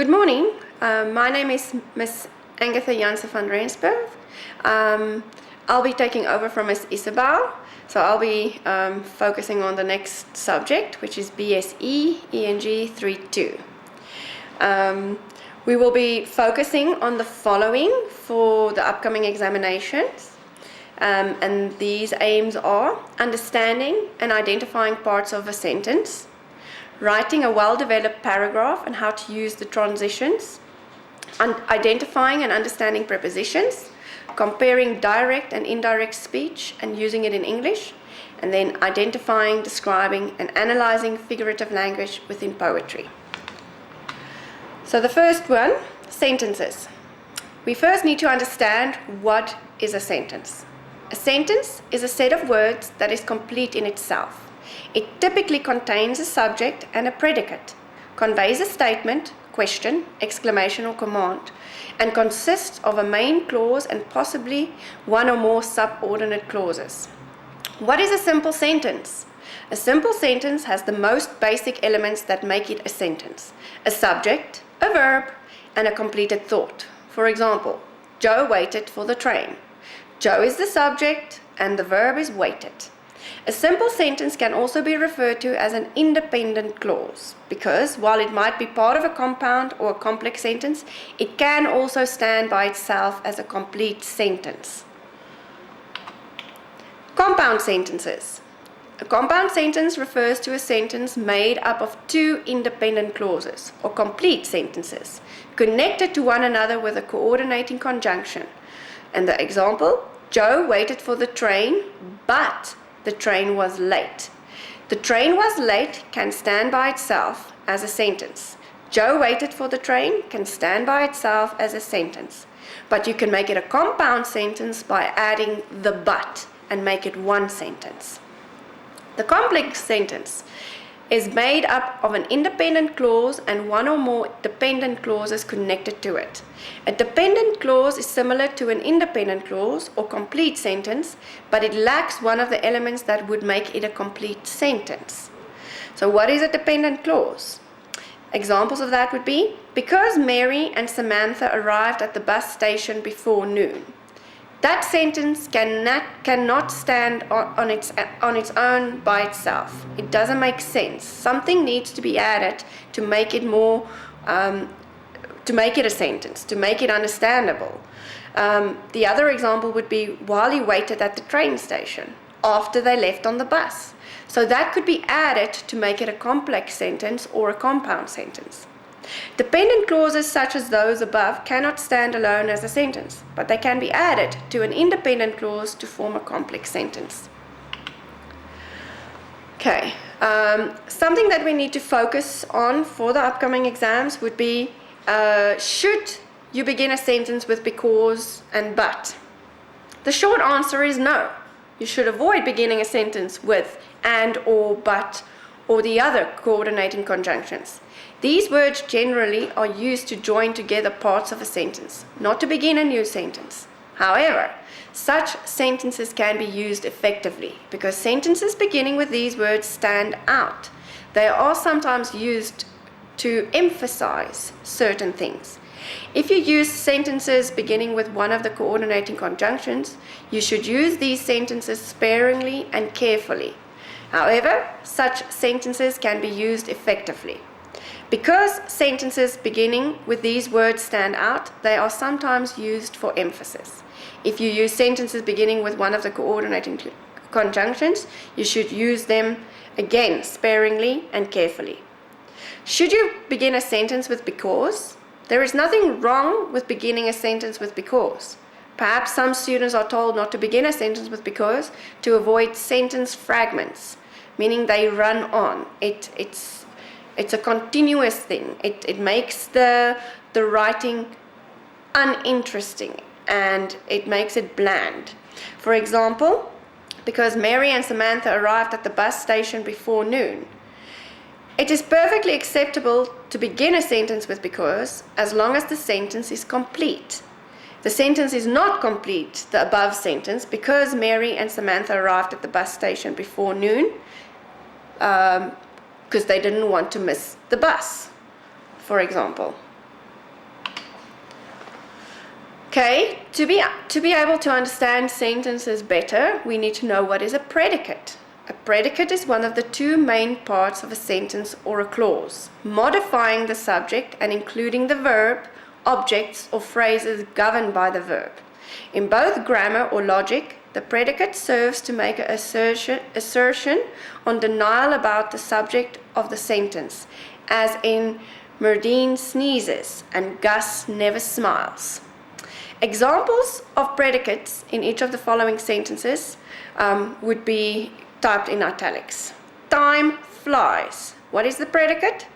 Good morning. My name is Miss Agatha Jansen van Rensburg. I'll be taking over from Miss Isabel. So I'll be focusing on the next subject, which is BES-ENG32. We will be focusing on the following for the upcoming examinations. And these aims are understanding and identifying parts of a sentence, writing a well-developed paragraph and how to use the transitions, identifying and understanding prepositions, comparing direct and indirect speech and using it in English, and then identifying, describing, and analyzing figurative language within poetry. So the first one, sentences. We first need to understand what is a sentence. A sentence is a set of words that is complete in itself. It typically contains a subject and a predicate, conveys a statement, question, exclamation, or command, and consists of a main clause and possibly one or more subordinate clauses. What is a simple sentence? A simple sentence has the most basic elements that make it a sentence: a subject, a verb, and a completed thought. For example, Joe waited for the train. Joe is the subject and the verb is waited. A simple sentence can also be referred to as an independent clause because while it might be part of a compound or a complex sentence, it can also stand by itself as a complete sentence. Compound sentences. A compound sentence refers to a sentence made up of two independent clauses or complete sentences connected to one another with a coordinating conjunction. And the example, Joe waited for the train, but the train was late. The train was late can stand by itself as a sentence. Joe waited for the train can stand by itself as a sentence. But you can make it a compound sentence by adding the but and make it one sentence. The complex sentence is made up of an independent clause and one or more dependent clauses connected to it. A dependent clause is similar to an independent clause or complete sentence, but it lacks one of the elements that would make it a complete sentence. So what is a dependent clause? Examples of that would be, because Mary and Samantha arrived at the bus station before noon. That sentence cannot stand on its own by itself. It doesn't make sense. Something needs to be added to make it more, to make it a sentence, to make it understandable. The other example would be while he waited at the train station after they left on the bus. So that could be added to make it a complex sentence or a compound sentence. Dependent clauses such as those above cannot stand alone as a sentence, but they can be added to an independent clause to form a complex sentence. Okay, something that we need to focus on for the upcoming exams would be, should you begin a sentence with because and but? The short answer is no. You should avoid beginning a sentence with and or but or the other coordinating conjunctions. These words generally are used to join together parts of a sentence, not to begin a new sentence. However, such sentences can be used effectively because sentences beginning with these words stand out. They are sometimes used to emphasize certain things. If you use sentences beginning with one of the coordinating conjunctions, you should use these sentences sparingly and carefully. However, such sentences can be used effectively. Because sentences beginning with these words stand out, they are sometimes used for emphasis. If you use sentences beginning with one of the coordinating conjunctions, you should use them again sparingly and carefully. Should you begin a sentence with because? There is nothing wrong with beginning a sentence with because. Perhaps some students are told not to begin a sentence with because to avoid sentence fragments, meaning they run on. It's a continuous thing. It makes the writing uninteresting and it makes it bland. For example, because Mary and Samantha arrived at the bus station before noon. It is perfectly acceptable to begin a sentence with because as long as the sentence is complete. The sentence is not complete, the above sentence, because Mary and Samantha arrived at the bus station before noon. Because they didn't want to miss the bus, for example. Okay, to be able to understand sentences better, we need to know what is a predicate. A predicate is one of the two main parts of a sentence or a clause, modifying the subject and including the verb, objects, or phrases governed by the verb. In both grammar or logic, the predicate serves to make an assertion on denial about the subject of the sentence, as in Merdine sneezes and Gus never smiles. Examples of predicates in each of the following sentences would be typed in italics. Time flies. What is the predicate?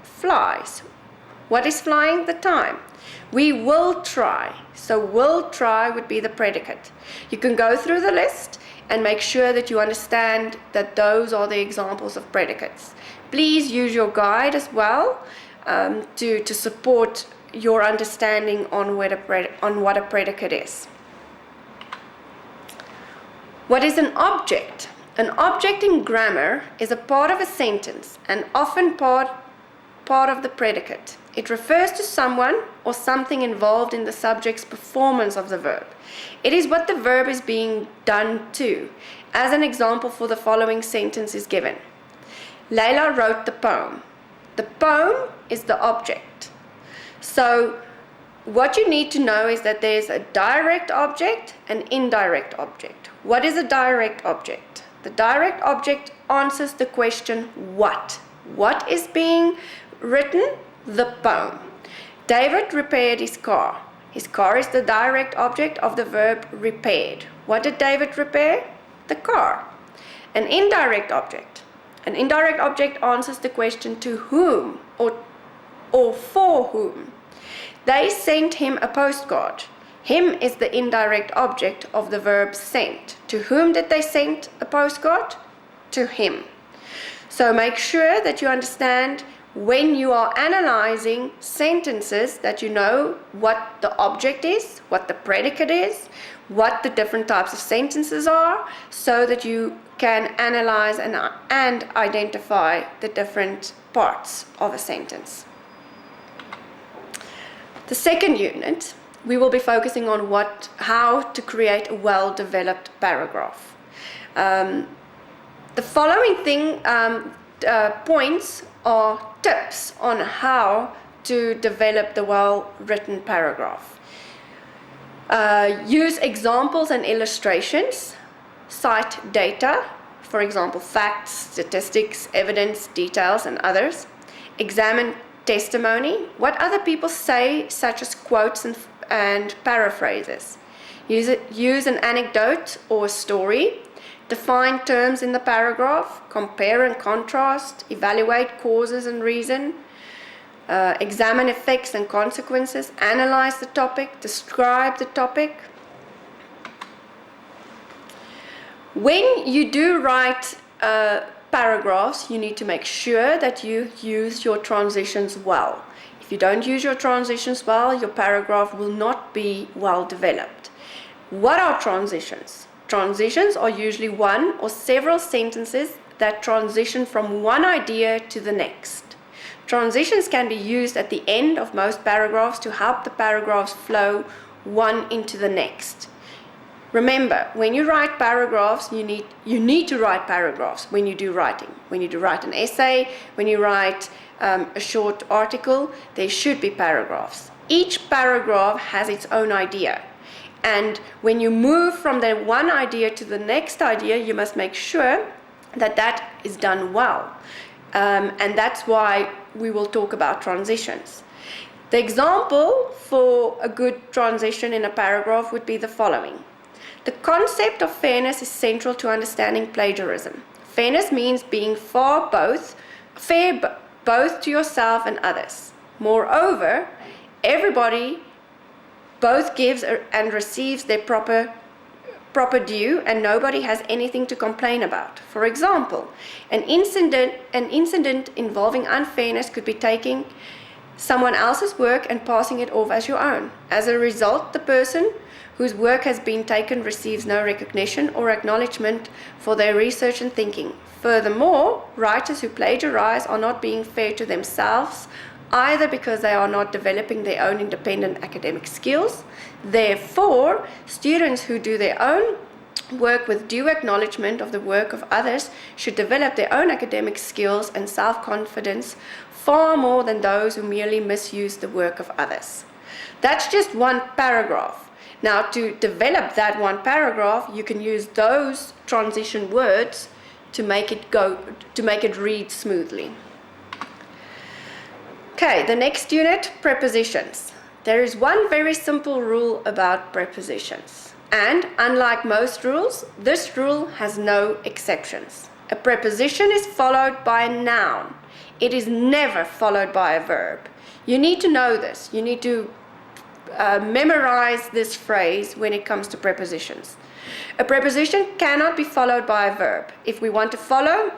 Flies. What is flying? The time. We will try. So will try would be the predicate. You can go through the list and make sure that you understand that those are the examples of predicates. Please use your guide as well to support your understanding on what a predicate is. What is an object? An object in grammar is a part of a sentence and often part of the predicate. It refers to someone or something involved in the subject's performance of the verb. It is what the verb is being done to. As an example for the following sentence is given. Layla wrote the poem. The poem is the object. So what you need to know is that there's a direct object and indirect object. What is a direct object? The direct object answers the question what. What is being written? The poem. David repaired his car. His car is the direct object of the verb repaired. What did David repair? The car. An indirect object. An indirect object answers the question to whom or for whom. They sent him a postcard. Him is the indirect object of the verb sent. To whom did they send a postcard? To him. So make sure that you understand when you are analyzing sentences that you know what the object is, what the predicate is, what the different types of sentences are, so that you can analyze and identify the different parts of a sentence. The second unit, we will be focusing on how to create a well-developed paragraph. The following points are tips on how to develop the well-written paragraph. Use examples and illustrations. Cite data, for example, facts, statistics, evidence, details, and others. Examine testimony, what other people say, such as quotes and paraphrases. Use an anecdote or a story. Define terms in the paragraph. Compare and contrast. Evaluate causes and reason. Examine effects and consequences. Analyze the topic. Describe the topic. When you do write paragraphs, you need to make sure that you use your transitions well. If you don't use your transitions well, your paragraph will not be well developed. What are transitions? Transitions are usually one or several sentences that transition from one idea to the next. Transitions can be used at the end of most paragraphs to help the paragraphs flow one into the next. Remember, when you write paragraphs, you need to write paragraphs when you do writing. When you do write an essay, when you write a short article, there should be paragraphs. Each paragraph has its own idea. And when you move from the one idea to the next idea, you must make sure that that is done well. And that's why we will talk about transitions. The example for a good transition in a paragraph would be the following. The concept of fairness is central to understanding plagiarism. Fairness means being fair both to yourself and others. Moreover, everybody both gives and receives their proper due, and nobody has anything to complain about. For example, an incident involving unfairness could be taking someone else's work and passing it off as your own. As a result, the person whose work has been taken receives no recognition or acknowledgement for their research and thinking. Furthermore, writers who plagiarize are not being fair to themselves either because they are not developing their own independent academic skills. Therefore, students who do their own work with due acknowledgement of the work of others should develop their own academic skills and self-confidence far more than those who merely misuse the work of others. That's just one paragraph. Now, to develop that one paragraph, you can use those transition words to make it read smoothly. Okay, the next unit, prepositions. There is one very simple rule about prepositions. And unlike most rules, this rule has no exceptions. A preposition is followed by a noun. It is never followed by a verb. You need to know this. You need to memorize this phrase when it comes to prepositions. A preposition cannot be followed by a verb. If we want to follow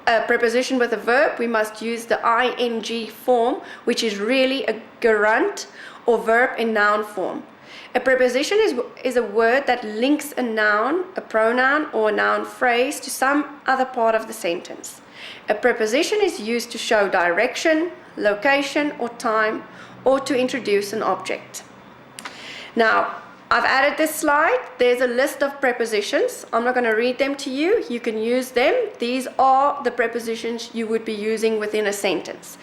a preposition with a verb, we must use the ing form, which is really a gerund or verb in noun form. A preposition is a word that links a noun, a pronoun, or a noun phrase to some other part of the sentence. A preposition is used to show direction, location, or time, or to introduce an object. Now, I've added this slide. There's a list of prepositions. I'm not going to read them to you. You can use them. These are the prepositions you would be using within a sentence.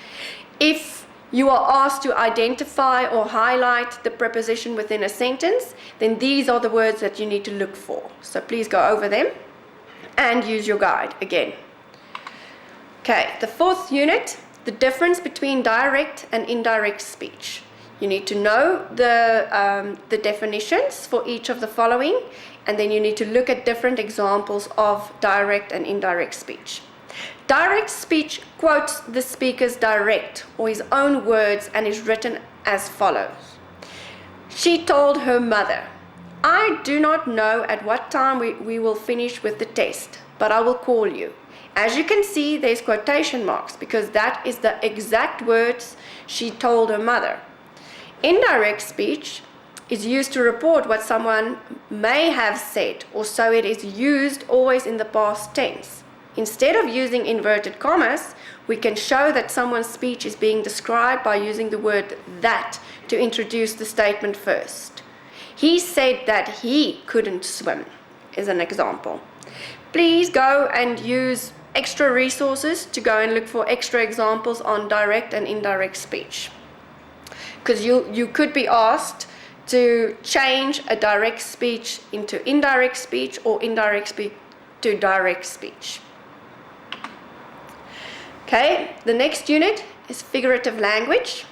If you are asked to identify or highlight the preposition within a sentence, then these are the words that you need to look for. So please go over them and use your guide again. Okay, the fourth unit, the difference between direct and indirect speech. You need to know the definitions for each of the following, and then you need to look at different examples of direct and indirect speech. Direct speech quotes the speaker's direct or his own words and is written as follows. She told her mother, "I do not know at what time we will finish with the test, but I will call you." As you can see, there's quotation marks because that is the exact words she told her mother. Indirect speech is used to report what someone may have said, or so it is used always in the past tense. Instead of using inverted commas, we can show that someone's speech is being described by using the word that to introduce the statement first. He said that he couldn't swim is an example. Please go and use extra resources to go and look for extra examples on direct and indirect speech. Because you could be asked to change a direct speech into indirect speech or indirect speech to direct speech. Okay, the next unit is figurative language.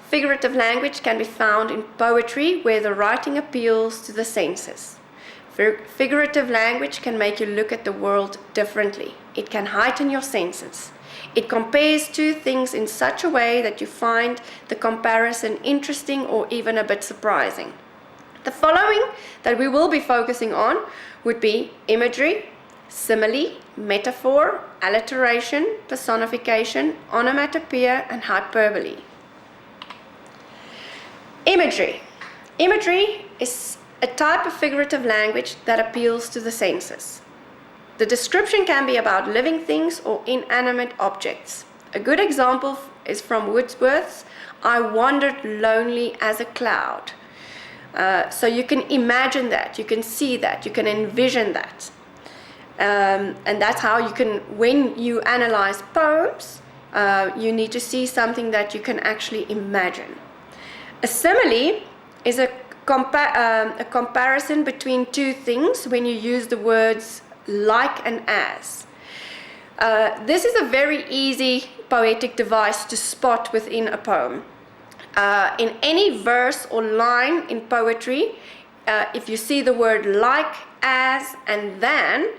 Figurative language can be found in poetry where the writing appeals to the senses. Figurative language can make you look at the world differently. It can heighten your senses. It compares two things in such a way that you find the comparison interesting or even a bit surprising. The following that we will be focusing on would be imagery, simile, metaphor, alliteration, personification, onomatopoeia, and hyperbole. Imagery. Imagery is a type of figurative language that appeals to the senses. The description can be about living things or inanimate objects. A good example is from Wordsworth's "I wandered lonely as a cloud." So you can imagine that, you can see that, you can envision that. And that's how you can, when you analyze poems, you need to see something that you can actually imagine. A simile is a comparison between two things when you use the words like and as. This is a very easy poetic device to spot within a poem. In any verse or line in poetry, if you see the word like, as, and then,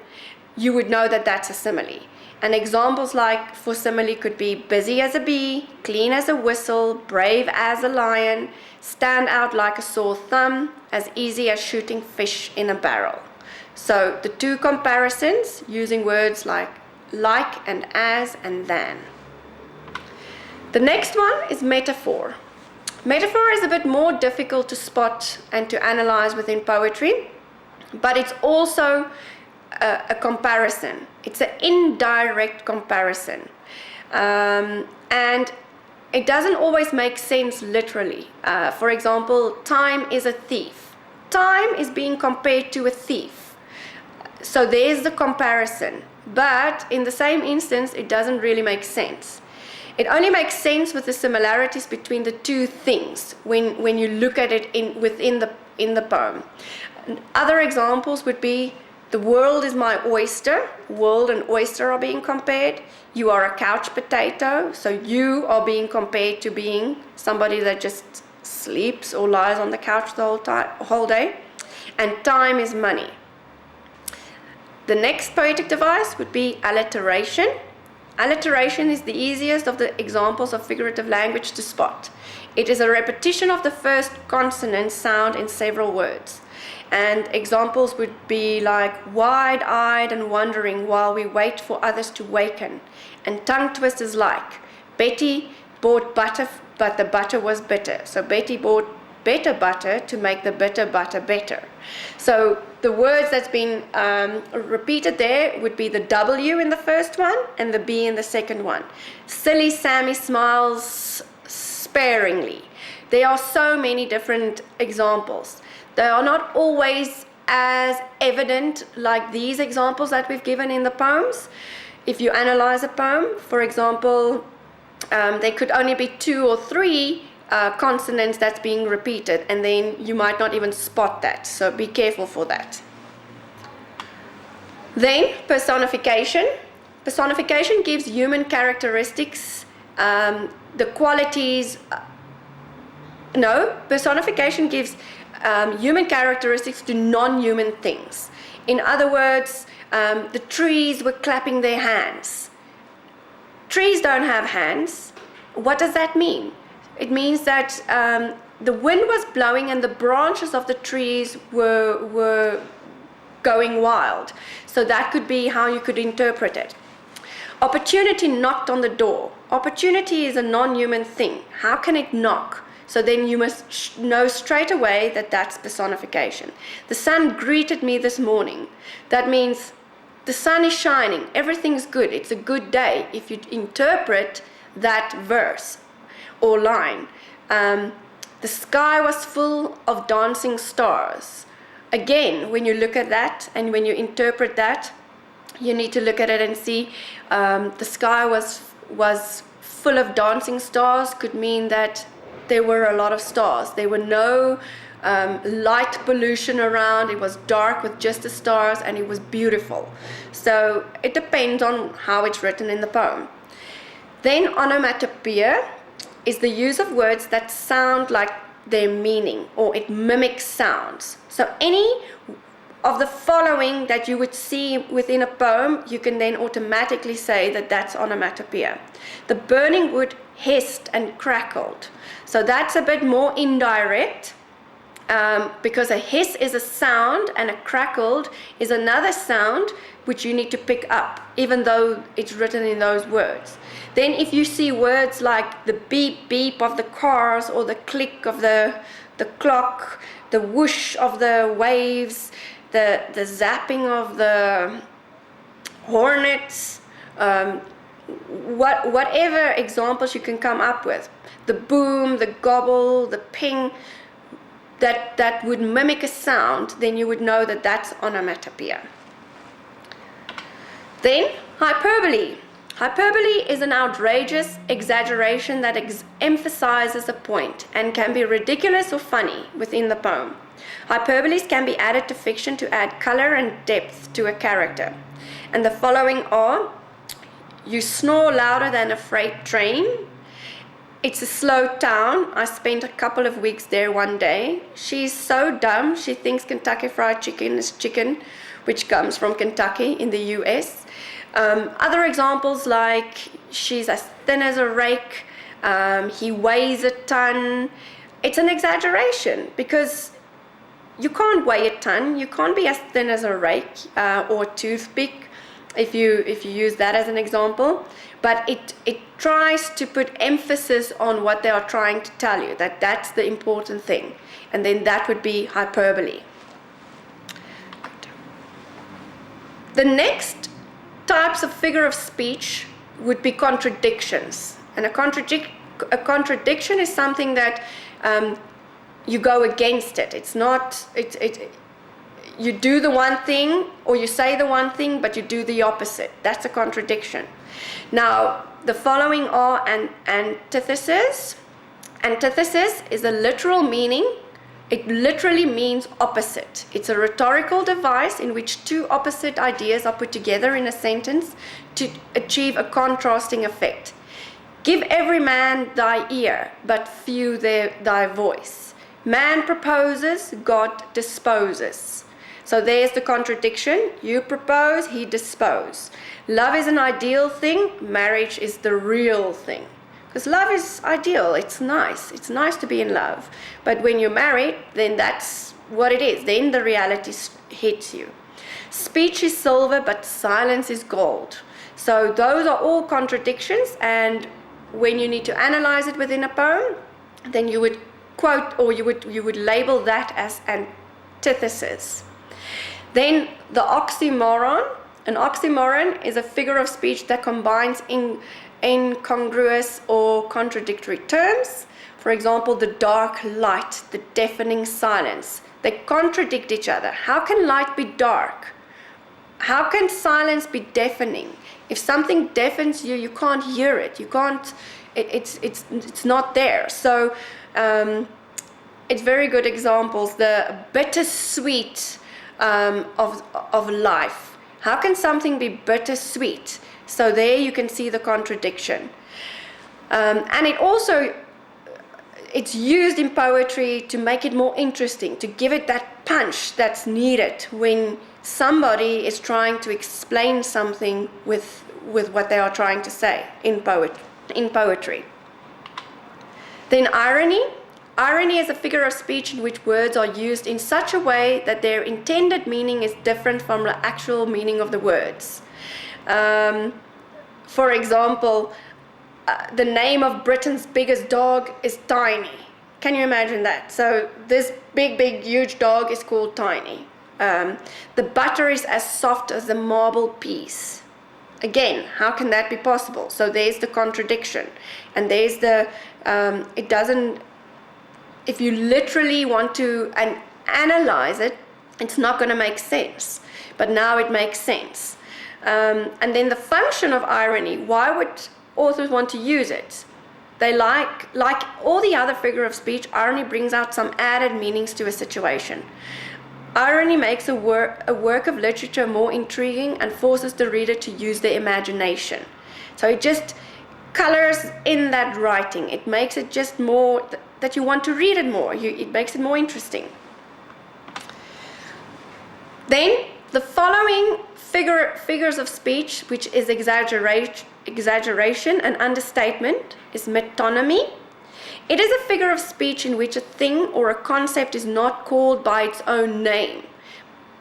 you would know that that's a simile. And examples like for simile could be busy as a bee, clean as a whistle, brave as a lion, stand out like a sore thumb, as easy as shooting fish in a barrel. So the two comparisons using words like and as and than. The next one is metaphor. Metaphor is a bit more difficult to spot and to analyze within poetry, but it's also a comparison. It's an indirect comparison. And it doesn't always make sense literally. For example, time is a thief. Time is being compared to a thief. So there's the comparison. But in the same instance, it doesn't really make sense. It only makes sense with the similarities between the two things when you look at it within the poem. Other examples would be, the world is my oyster. World and oyster are being compared. You are a couch potato, so you are being compared to being somebody that just sleeps or lies on the couch the whole day. And time is money. The next poetic device would be alliteration. Alliteration is the easiest of the examples of figurative language to spot. It is a repetition of the first consonant sound in several words. And examples would be like wide-eyed and wondering while we wait for others to waken. And tongue twisters like, Betty bought butter, but the butter was bitter. So Betty bought better butter to make the bitter butter better. So the words that's been repeated there would be the W in the first one and the B in the second one. Silly Sammy smiles sparingly. There are so many different examples. They are not always as evident like these examples that we've given in the poems. If you analyze a poem, for example, there could only be 2 or 3 consonants that's being repeated, and then you might not even spot that. So be careful for that. Then personification. Personification gives human characteristics, the qualities. Personification gives human characteristics to non-human things. In other words, the trees were clapping their hands. Trees don't have hands. What does that mean? It means that the wind was blowing and the branches of the trees were going wild. So that could be how you could interpret it. Opportunity knocked on the door. Opportunity is a non-human thing. How can it knock? So then you must know straight away that that's personification. The sun greeted me this morning. That means the sun is shining. Everything's good. It's a good day if you interpret that verse or line. The sky was full of dancing stars. Again, when you look at that and when you interpret that, you need to look at it and see the sky was full of dancing stars could mean that there were a lot of stars. There were no light pollution around. It was dark with just the stars, and it was beautiful. So it depends on how it's written in the poem. Then onomatopoeia is the use of words that sound like their meaning, or it mimics sounds. So any of the following that you would see within a poem, you can then automatically say that that's onomatopoeia. The burning wood hissed and crackled. So that's a bit more indirect, because a hiss is a sound and a crackled is another sound which you need to pick up, even though it's written in those words. Then if you see words like the beep beep of the cars, or the click of the clock, the whoosh of the waves, the zapping of the hornets, whatever examples you can come up with, the boom, the gobble, the ping, that would mimic a sound, then you would know that that's onomatopoeia. Then hyperbole. Hyperbole is an outrageous exaggeration that emphasizes a point and can be ridiculous or funny within the poem. Hyperboles can be added to fiction to add color and depth to a character. And the following are: you snore louder than a freight train. It's a slow town. I spent a couple of weeks there one day. She's so dumb, she thinks Kentucky Fried Chicken is chicken, which comes from Kentucky in the US. Other examples like, she's as thin as a rake, he weighs a ton. It's an exaggeration because you can't weigh a ton. You can't be as thin as a rake or a toothpick, if you use that as an example. But it tries to put emphasis on what they are trying to tell you, that that's the important thing. And then that would be hyperbole. The next types of figure of speech would be contradictions. And a A contradiction is something that you go against it. It's not, you do the one thing or you say the one thing, but you do the opposite. That's a contradiction. Now, the following are an antithesis. Antithesis is a literal meaning. It literally means opposite. It's a rhetorical device in which two opposite ideas are put together in a sentence to achieve a contrasting effect. Give every man thy ear, but few thy voice. Man proposes, God disposes. So there's the contradiction. You propose, he dispose. Love is an ideal thing. Marriage is the real thing. Because love is ideal. It's nice. It's nice to be in love. But when you're married, then that's what it is. Then the reality hits you. Speech is silver, but silence is gold. So those are all contradictions. And when you need to analyze it within a poem, then you would quote, or you would label that as antithesis. Then the oxymoron. An oxymoron is a figure of speech that combines incongruous or contradictory terms. For example, the dark light, the deafening silence. They contradict each other. How can light be dark? How can silence be deafening? If something deafens you, you can't hear it. You can't. It's not there. So it's very good examples. The bittersweet of life. How can something be bittersweet? So there you can see the contradiction. And it's used in poetry to make it more interesting, to give it that punch that's needed when somebody is trying to explain something with what they are trying to say in poetry. Then irony. Irony is a figure of speech in which words are used in such a way that their intended meaning is different from the actual meaning of the words. For example, the name of Britain's biggest dog is Tiny. Can you imagine that? So this big, huge dog is called Tiny. The butter is as soft as a marble piece. Again, how can that be possible? So there's the contradiction. And there's the, it doesn't, if you literally want to analyze it, it's not going to make sense. But now it makes sense. And then the function of irony, why would authors want to use it? They like all the other figure of speech, irony brings out some added meanings to a situation. Irony makes a work of literature more intriguing and forces the reader to use their imagination. So it just colors in that writing. It makes it just more that you want to read it more. It makes it more interesting. Then the following figures of speech, which is exaggeration and understatement, is metonymy. It is a figure of speech in which a thing or a concept is not called by its own name,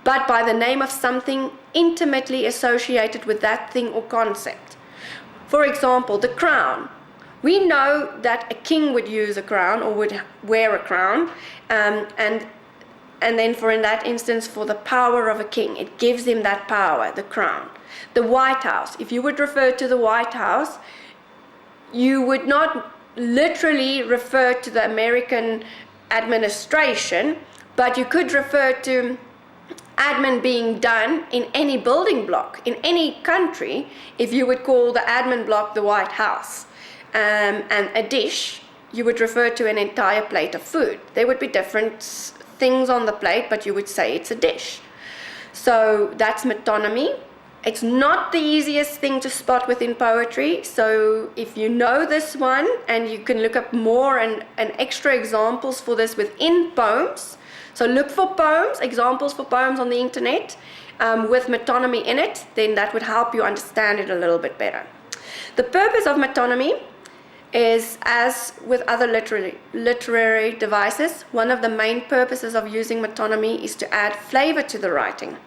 but by the name of something intimately associated with that thing or concept. For example, the crown. We know that a king would use a crown or would wear a crown, and then in that instance, for the power of a king, it gives him that power, the crown. The White House, if you would refer to the White House, you would not literally refer to the American administration, but you could refer to admin being done in any building block, in any country, if you would call the admin block the White House. And a dish, you would refer to an entire plate of food. There would be different things on the plate, but you would say it's a dish. So that's metonymy. It's not the easiest thing to spot within poetry. So if you know this one, and you can look up more and extra examples for this within poems. So look for poems, examples for poems on the internet with metonymy in it, then that would help you understand it a little bit better. The purpose of metonymy is, as with other literary devices, one of the main purposes of using metonymy is to add flavor to the writing.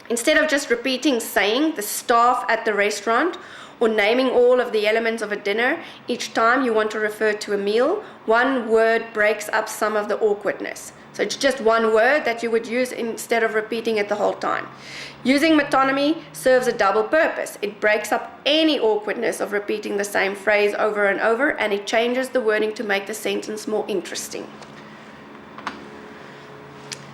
Instead of just repeating saying the staff at the restaurant or naming all of the elements of a dinner each time you want to refer to a meal, one word breaks up some of the awkwardness. So it's just one word that you would use instead of repeating it the whole time. Using metonymy serves a double purpose. It breaks up any awkwardness of repeating the same phrase over and over, and it changes the wording to make the sentence more interesting.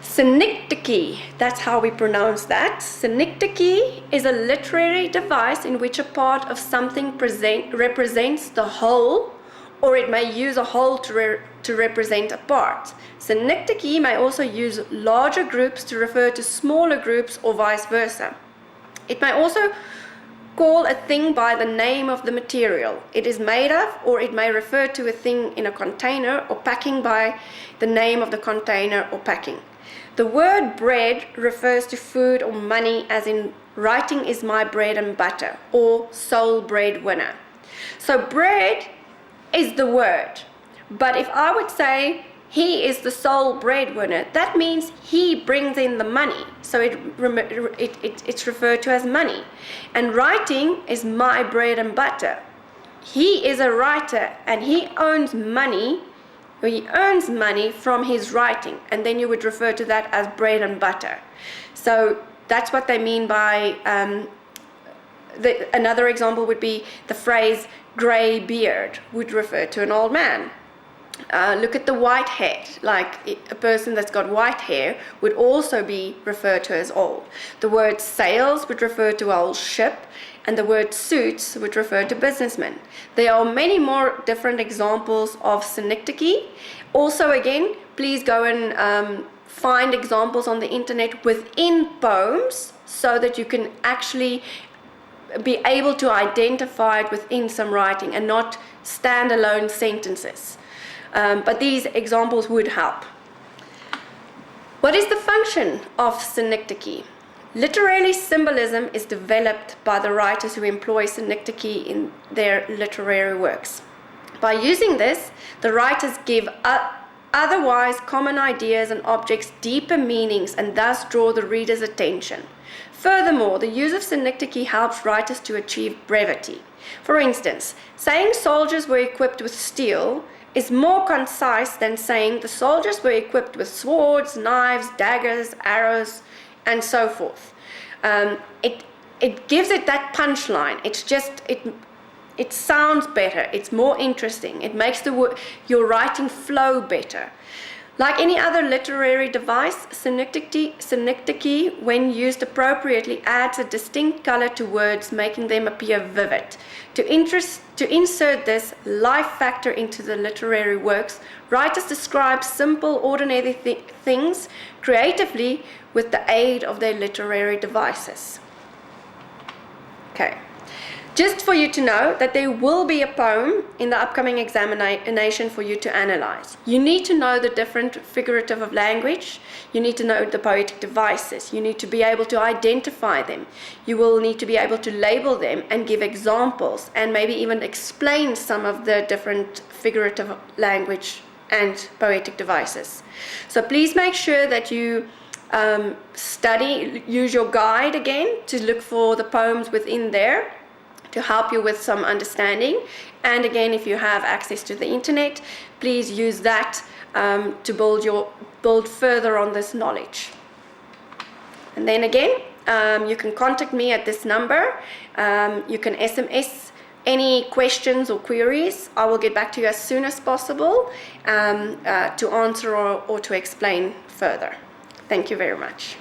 Synecdoche, that's how we pronounce that. Synecdoche is a literary device in which a part of something represents the whole, or it may use a whole to represent a part. Synecdoche may also use larger groups to refer to smaller groups or vice versa. It may also call a thing by the name of the material it is made of, or it may refer to a thing in a container or packing by the name of the container or packing. The word bread refers to food or money, as in writing is my bread and butter, or sole breadwinner. So bread is the word, but if I would say he is the sole breadwinner, that means he brings in the money, so it's referred to as money. And writing is my bread and butter. He is a writer and he owns money, or he earns money from his writing, and then you would refer to that as bread and butter. So that's what they mean by another example would be the phrase grey beard would refer to an old man. Look at the white head, like a person that's got white hair would also be referred to as old. The word sails would refer to old ship, and the word suits would refer to businessmen. There are many more different examples of synecdoche. Also, again, please go and find examples on the internet within poems so that you can actually be able to identify it within some writing and not standalone sentences. But these examples would help. What is the function of synecdoche? Literary symbolism is developed by the writers who employ synecdoche in their literary works. By using this, the writers give otherwise common ideas and objects deeper meanings and thus draw the reader's attention. Furthermore, the use of synecdoche helps writers to achieve brevity. For instance, saying soldiers were equipped with steel is more concise than saying the soldiers were equipped with swords, knives, daggers, arrows, and so forth. It gives it that punchline. It's just, it sounds better. It's more interesting. It makes your writing flow better. Like any other literary device, synecdoche, when used appropriately, adds a distinct color to words, making them appear vivid. To insert this life factor into the literary works, writers describe simple, ordinary things creatively with the aid of their literary devices. Okay. Just for you to know that there will be a poem in the upcoming examination for you to analyze. You need to know the different figurative of language. You need to know the poetic devices. You need to be able to identify them. You will need to be able to label them and give examples and maybe even explain some of the different figurative language and poetic devices. So please make sure that you use your guide again to look for the poems within there, to help you with some understanding. And again, if you have access to the internet, please use that to build further on this knowledge. And then again, you can contact me at this number. You can SMS any questions or queries. I will get back to you as soon as possible to answer or to explain further. Thank you very much.